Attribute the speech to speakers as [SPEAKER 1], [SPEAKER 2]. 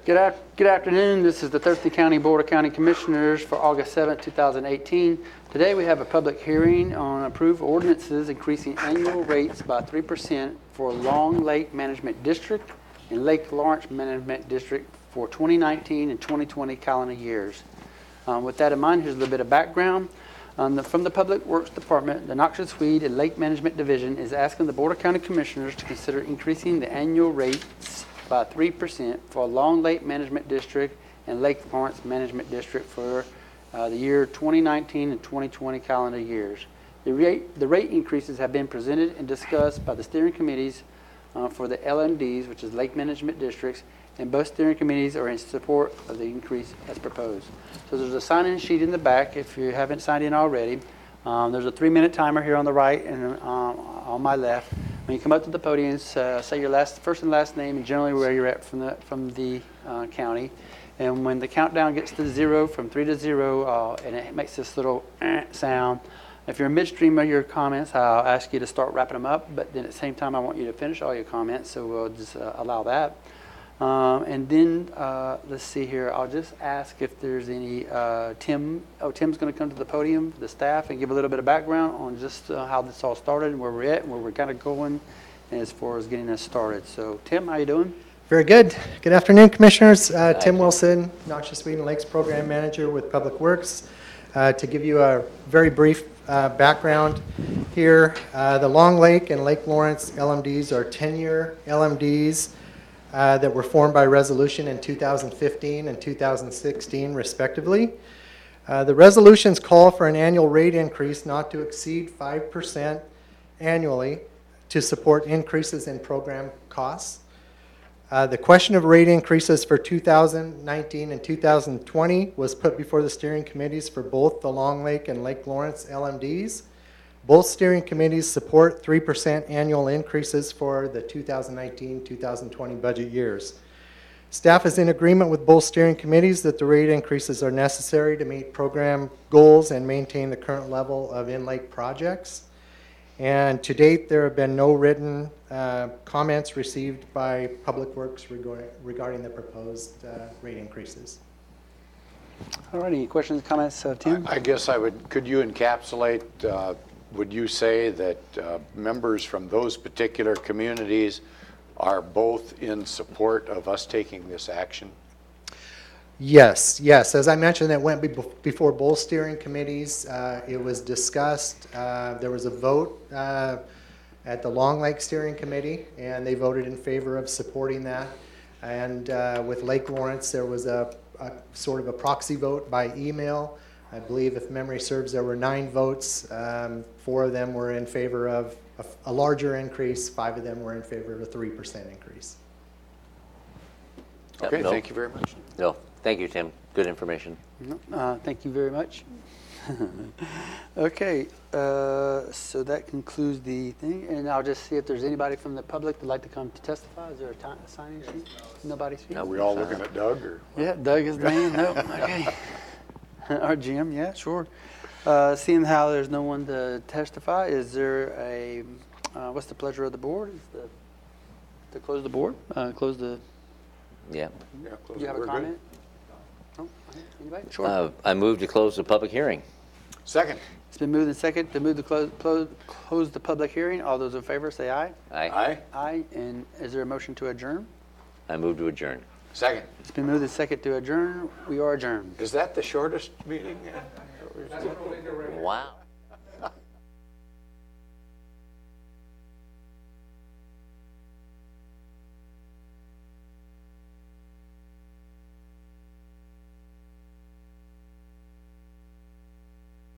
[SPEAKER 1] Good afternoon. This is the Thurston County Board of County Commissioners for August 7th, 2018. Today we have a public hearing on approved ordinances increasing annual rates by 3% for Long Lake Management District and Lake Lawrence Management District for 2019 and 2020 calendar years. With that in mind, here's a little bit of background. From the Public Works Department, the Noxious Weed and Lake Management Division is asking the Board of County Commissioners to consider increasing the annual rates by 3% for Long Lake Management District and Lake Lawrence Management District for the year 2019 and 2020 calendar years. The rate increases have been presented and discussed by the steering committees for the LMDs, which is Lake Management Districts, and both steering committees are in support of the increase as proposed. So there's a sign-in sheet in the back if you haven't signed in already. There's a 3-minute timer here on the right and on my left. When you come up to the podium, say your first and last name and generally where you're at from the county. And when the countdown gets to 0, from 3 to 0, and it makes this little sound, if you're midstream of your comments, I'll ask you to start wrapping them up. But then at the same time, I want you to finish all your comments, so we'll just allow that. And then, let's see here, I'll just ask if there's any, Tim's going to come to the podium, the staff, and give a little bit of background on just how this all started and where we're at and where we're kind of going as far as getting us started. So, Tim, how you doing?
[SPEAKER 2] Very good. Good afternoon, Commissioners. Tim Wilson, Noxious Weed and Lakes Program Manager with Public Works. To give you a very brief background here, the Long Lake and Lake Lawrence LMDs are 10-year LMDs that were formed by resolution in 2015 and 2016, respectively. The resolutions call for an annual rate increase not to exceed 5% annually to support increases in program costs. The question of rate increases for 2019 and 2020 was put before the steering committees for both the Long Lake and Lake Lawrence LMDs. Both steering committees support 3% annual increases for the 2019-2020 budget years. Staff is in agreement with both steering committees that the rate increases are necessary to meet program goals and maintain the current level of in-lake projects. And to date, there have been no written comments received by Public Works regarding the proposed rate increases.
[SPEAKER 1] All right, any questions, comments, Tim?
[SPEAKER 3] I guess could you encapsulate, would you say that members from those particular communities are both in support of us taking this action?
[SPEAKER 2] Yes. As I mentioned, it went before both steering committees. It was discussed. There was a vote at the Long Lake Steering Committee, and they voted in favor of supporting that. And with Lake Lawrence, there was a sort of a proxy vote by email. I believe, if memory serves, there were 9 votes. 4 of them were in favor of a larger increase. 5 of them were in favor of a 3% increase.
[SPEAKER 3] Okay, thank you very much.
[SPEAKER 4] No, thank you, Tim. Good information.
[SPEAKER 1] Thank you very much. Okay, so that concludes the thing, and I'll just see if there's anybody from the public that'd like to come to testify. Is there a signing sheet? Nobody's here?
[SPEAKER 3] Are we all looking at Doug? Or?
[SPEAKER 1] Yeah, Doug is the man. No, okay. Or Jim, yeah, sure. Seeing how there's no one to testify, is there what's the pleasure of the board? Is to close the board? Close the...
[SPEAKER 4] Yeah.
[SPEAKER 1] Do you have a comment? No? Anybody? Sure.
[SPEAKER 4] I move to close the public hearing.
[SPEAKER 3] Second.
[SPEAKER 1] It's been moved and second to move to close the public hearing. All those in favor say aye.
[SPEAKER 4] Aye.
[SPEAKER 3] Aye.
[SPEAKER 1] Aye. And is there a motion to adjourn?
[SPEAKER 4] I move to adjourn.
[SPEAKER 3] Second.
[SPEAKER 1] It's been moved and second to adjourn. We are adjourned.
[SPEAKER 3] Is that the shortest meeting?
[SPEAKER 4] Wow.